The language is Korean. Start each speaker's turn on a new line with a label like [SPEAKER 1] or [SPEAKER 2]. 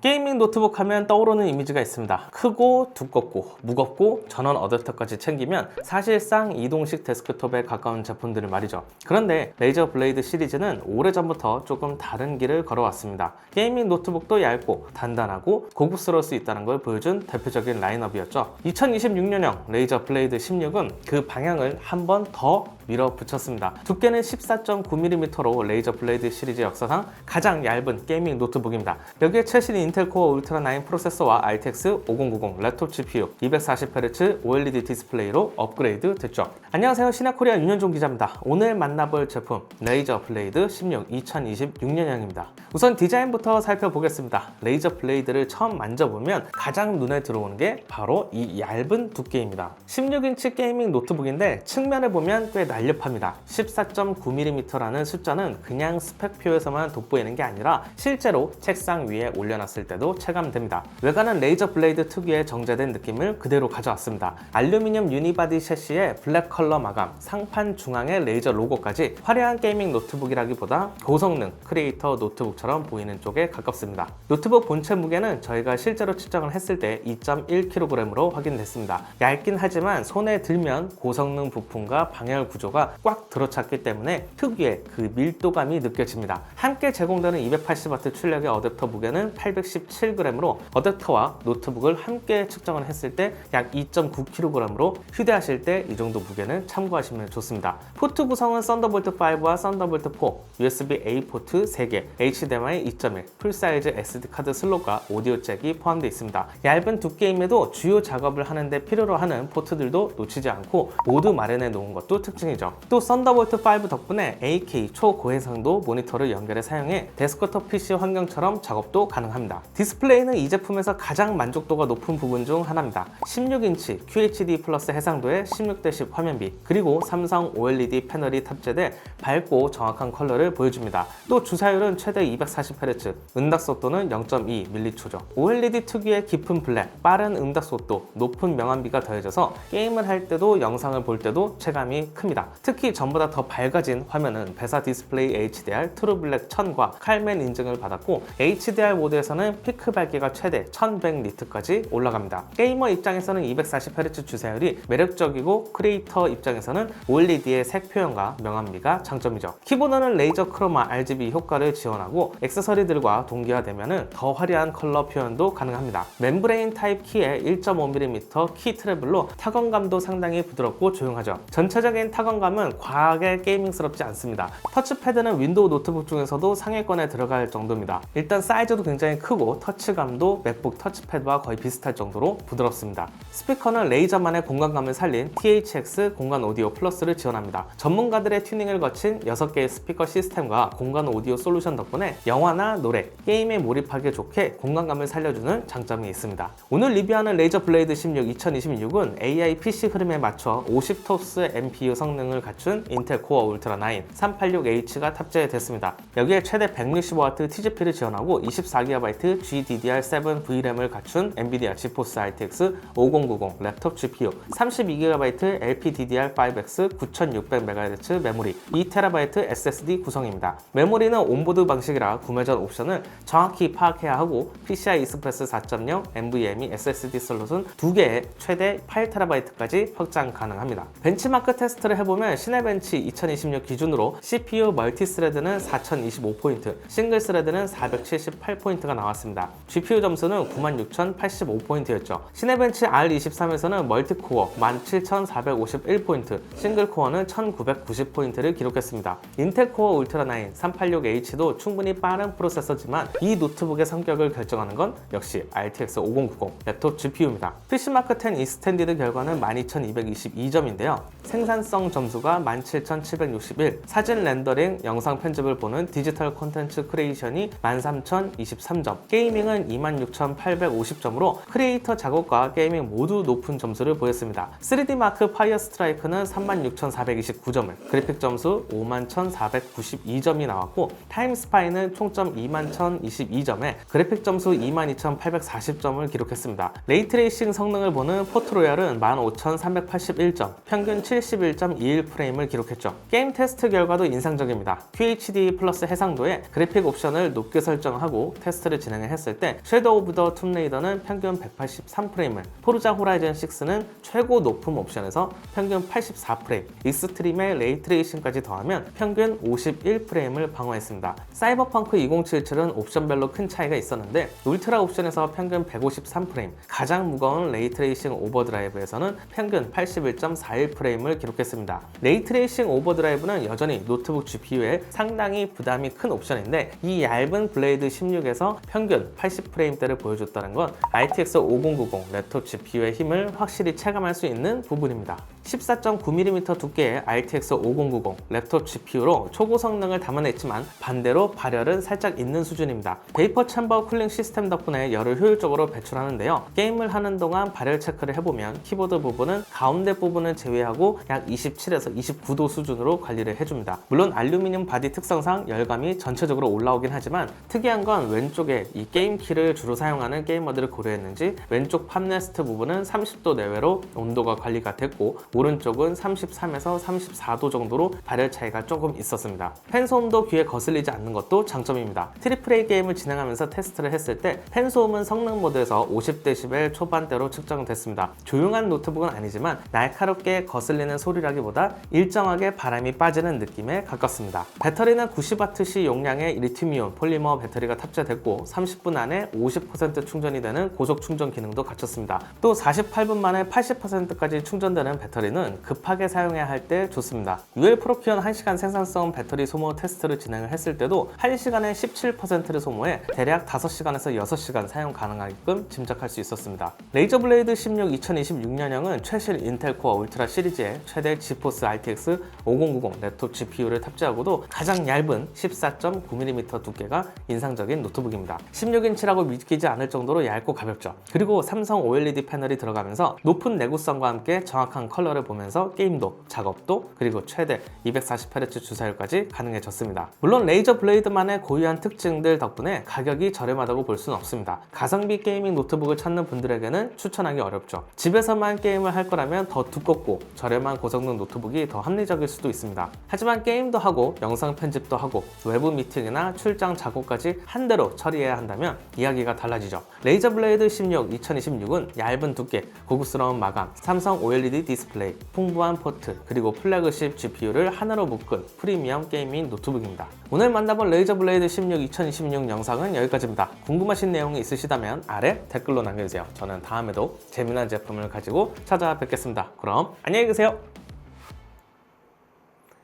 [SPEAKER 1] 게이밍 노트북 하면 떠오르는 이미지가 있습니다. 크고 두껍고 무겁고 전원 어댑터까지 챙기면 사실상 이동식 데스크톱에 가까운 제품들을 말이죠. 그런데 레이저 블레이드 시리즈는 오래전부터 조금 다른 길을 걸어왔습니다. 게이밍 노트북도 얇고 단단하고 고급스러울 수 있다는 걸 보여준 대표적인 라인업이었죠. 2026년형 레이저 블레이드 16은 그 방향을 한 번 더 밀어붙였습니다. 두께는 14.9mm로 레이저 블레이드 시리즈 역사상 가장 얇은 게이밍 노트북입니다. 여기에 최신 인텔 코어 울트라 9 프로세서와 RTX 5090 랩톱 GPU 240Hz OLED 디스플레이로 업그레이드 됐죠. 안녕하세요, 신화코리아 윤현종 기자입니다. 오늘 만나볼 제품 레이저 블레이드 16 2026년형입니다. 우선 디자인부터 살펴보겠습니다. 레이저 블레이드를 처음 만져보면 가장 눈에 들어오는 게 바로 이 얇은 두께입니다. 16인치 게이밍 노트북인데 측면을 보면 꽤 날렵합니다. 14.9mm라는 숫자는 그냥 스펙표에서만 돋보이는 게 아니라 실제로 책상 위에 올려놨을 때도 체감됩니다. 외관은 레이저 블레이드 특유의 정제된 느낌을 그대로 가져왔습니다. 알루미늄 유니바디 셰시에 블랙 컬러 마감, 상판 중앙에 레이저 로고까지 화려한 게이밍 노트북이라기보다 고성능 크리에이터 노트북처럼 보이는 쪽에 가깝습니다. 노트북 본체 무게는 저희가 실제로 측정을 했을 때 2.1kg으로 확인됐습니다. 얇긴 하지만 손에 들면 고성능 부품과 방열 구조가 꽉 들어찼기 때문에 특유의 그 밀도감이 느껴집니다. 함께 제공되는 280W 출력의 어댑터 무게는 817g으로 어댑터와 노트북을 함께 측정을 했을 때 약 2.9kg으로 휴대하실 때 이 정도 무게는 참고하시면 좋습니다. 포트 구성은 썬더볼트 5와 썬더볼트 4, USB-A 포트 3개, HDMI 2.1, 풀사이즈 SD카드 슬롯과 오디오 잭이 포함되어 있습니다. 얇은 두께임에도 주요 작업을 하는데 필요로 하는 포트들도 놓치지 않고 모두 마련해 놓은 것도 특징이죠. 또 썬더볼트 5 덕분에 8K 초고해상도 모니터를 연결해 사용해 데스크톱 PC 환경처럼 작업도 가능합니다. 디스플레이는 이 제품에서 가장 만족도가 높은 부분 중 하나입니다. 16인치 QHD 플러스 해상도의 16:10 화면비, 그리고 삼성 OLED 패널이 탑재돼 밝고 정확한 컬러를 보여줍니다. 또 주사율은 최대 240Hz, 응답 속도는 0.2mH죠. OLED 특유의 깊은 블랙, 빠른 응답 속도, 높은 명암비가 더해져서 게임을 할 때도 영상을 볼 때도 체감이 큽니다. 특히 전보다 더 밝아진 화면은 배사 디스플레이 HDR 트루블랙 1000과 칼맨 인증을 받았고 HDR 모드에서는 피크 밝기가 최대 1100니트까지 올라갑니다. 게이머 입장에서는 240Hz 주사율이 매력적이고 크리에이터 입장에서는 OLED의 색 표현과 명암비가 장점이죠. 키보드는 레이저 크로마 RGB 효과를 지원하고 액세서리들과 동기화되면 더 화려한 컬러 표현도 가능합니다. 멤브레인 타입 키에 1.5mm 키 트래블로 타건감도 상당히 부드럽고 조용하죠. 전체적인 타건감은 과하게 게이밍스럽지 않습니다. 터치패드는 윈도우 노트북 중에서도 상위권에 들어갈 정도입니다. 일단 사이즈도 굉장히 크고 터치감도 맥북 터치패드와 거의 비슷할 정도로 부드럽습니다. 스피커는 레이저만의 공간감을 살린 THX 공간 오디오 플러스를 지원합니다. 전문가들의 튜닝을 거친 6개의 스피커 시스템과 공간 오디오 솔루션 덕분에 영화나 노래, 게임에 몰입하기 좋게 공간감을 살려주는 장점이 있습니다. 오늘 리뷰하는 레이저 블레이드 16 2026은 AI PC 흐름에 맞춰 50TOPS NPU 성능을 갖춘 인텔 코어 울트라 9 386H가 탑재됐습니다. 여기에 최대 165W TGP를 지원하고 24GB GDDR7 VRAM을 갖춘 엔비디아 지포스 RTX 5090 랩톱 GPU, 32GB LPDDR5X 9600MHz 메모리, 2TB SSD 구성입니다. 메모리는 온보드 방식이라 구매 전 옵션을 정확히 파악해야 하고 PCI Express 4.0 NVMe SSD 슬롯은 2개에 최대 8TB까지 확장 가능합니다. 벤치마크 테스트를 해보면 시네벤치 2026 기준으로 CPU 멀티스레드는 4025포인트, 싱글스레드는 478포인트가 나왔습니다. GPU 점수는 96,085포인트였죠. 시네벤치 R23에서는 멀티코어 17,451포인트, 싱글코어는 1990포인트를 기록했습니다. 인텔 코어 울트라 9 386H도 충분히 빠른 프로세서지만 이 노트북의 성격을 결정하는 건 역시 RTX 5090 랩톱 GPU입니다. PC마크 10 익스텐디드 결과는 12,222점인데요. 생산성 점수가 17,761, 사진 렌더링, 영상 편집을 보는 디지털 콘텐츠 크리에이션이 13,023점, 게이밍은 26,850점으로 크리에이터 작업과 게이밍 모두 높은 점수를 보였습니다. 3D 마크 파이어 스트라이크는 36,429점을, 그래픽 점수 51,492점이 나왔고 타임스파이는 총점 21,022점에 그래픽 점수 22,840점을 기록했습니다. 레이트레이싱 성능을 보는 포트로얄은 15,381점, 평균 71.21프레임을 기록했죠. 게임 테스트 결과도 인상적입니다. QHD 플러스 해상도에 그래픽 옵션을 높게 설정하고 테스트를 진행 진행을 했을 때 섀도우 오브 더 툼레이더는 평균 183프레임을, 포르자 호라이즌 6는 최고 높음 옵션에서 평균 84프레임, 익스트림의 레이트레이싱까지 더하면 평균 51프레임을 방어했습니다. 사이버펑크 2077은 옵션별로 큰 차이가 있었는데 울트라 옵션에서 평균 153프레임, 가장 무거운 레이트레이싱 오버드라이브에서는 평균 81.41프레임을 기록했습니다. 레이트레이싱 오버드라이브는 여전히 노트북 GPU에 상당히 부담이 큰 옵션인데 이 얇은 블레이드 16에서 평균 80프레임대를 보여줬다는 건 RTX 5090 랩톱 GPU의 힘을 확실히 체감할 수 있는 부분입니다. 14.9mm 두께의 RTX 5090 랩톱 GPU로 초고 성능을 담아냈지만 반대로 발열은 살짝 있는 수준입니다. 베이퍼 챔버 쿨링 시스템 덕분에 열을 효율적으로 배출하는데요. 게임을 하는 동안 발열 체크를 해보면 키보드 부분은 가운데 부분을 제외하고 약 27에서 29도 수준으로 관리를 해줍니다. 물론 알루미늄 바디 특성상 열감이 전체적으로 올라오긴 하지만 특이한 건 왼쪽에 이 게임 키를 주로 사용하는 게이머들을 고려했는지 왼쪽 팝레스트 부분은 30도 내외로 온도가 관리가 됐고 오른쪽은 33에서 34도 정도로 발열 차이가 조금 있었습니다. 팬소음도 귀에 거슬리지 않는 것도 장점입니다. 트리플 A 게임을 진행하면서 테스트를 했을 때 팬소음은 성능 모드에서 50dB 초반대로 측정됐습니다. 조용한 노트북은 아니지만 날카롭게 거슬리는 소리라기보다 일정하게 바람이 빠지는 느낌에 가깝습니다. 배터리는 90Wc 용량의 리튬이온 폴리머 배터리가 탑재됐고 30분 안에 50% 충전이 되는 고속 충전 기능도 갖췄습니다. 또 48분 만에 80%까지 충전되는 배터리는 급하게 사용해야 할 때 좋습니다. UL 프로키온 1시간 생산성 배터리 소모 테스트를 진행을 했을 때도 1시간에 17%를 소모해 대략 5시간에서 6시간 사용 가능하게끔 짐작할 수 있었습니다. 레이저 블레이드 16 2026년형은 최신 인텔 코어 울트라 시리즈의 최대 지포스 RTX 5090 랩톱 GPU를 탑재하고도 가장 얇은 14.9mm 두께가 인상적인 노트북입니다. 16인치라고 믿기지 않을 정도로 얇고 가볍죠. 그리고 삼성 OLED 패널이 들어가면서 높은 내구성과 함께 정확한 컬러를 보면서 게임도, 작업도, 그리고 최대 240Hz 주사율까지 가능해졌습니다. 물론 레이저 블레이드만의 고유한 특징들 덕분에 가격이 저렴하다고 볼 수는 없습니다. 가성비 게이밍 노트북을 찾는 분들에게는 추천하기 어렵죠. 집에서만 게임을 할 거라면 더 두껍고 저렴한 고성능 노트북이 더 합리적일 수도 있습니다. 하지만 게임도 하고 영상 편집도 하고 외부 미팅이나 출장 작업까지 한 대로 처리해야 한다면 이야기가 달라지죠. 레이저 블레이드 16 2026은 얇은 두께, 고급스러운 마감, 삼성 OLED 디스플레이, 풍부한 포트, 그리고 플래그십 GPU를 하나로 묶은 프리미엄 게이밍 노트북입니다. 오늘 만나본 레이저 블레이드 16 2026 영상은 여기까지입니다. 궁금하신 내용이 있으시다면 아래 댓글로 남겨주세요. 저는 다음에도 재미난 제품을 가지고 찾아뵙겠습니다. 그럼 안녕히 계세요.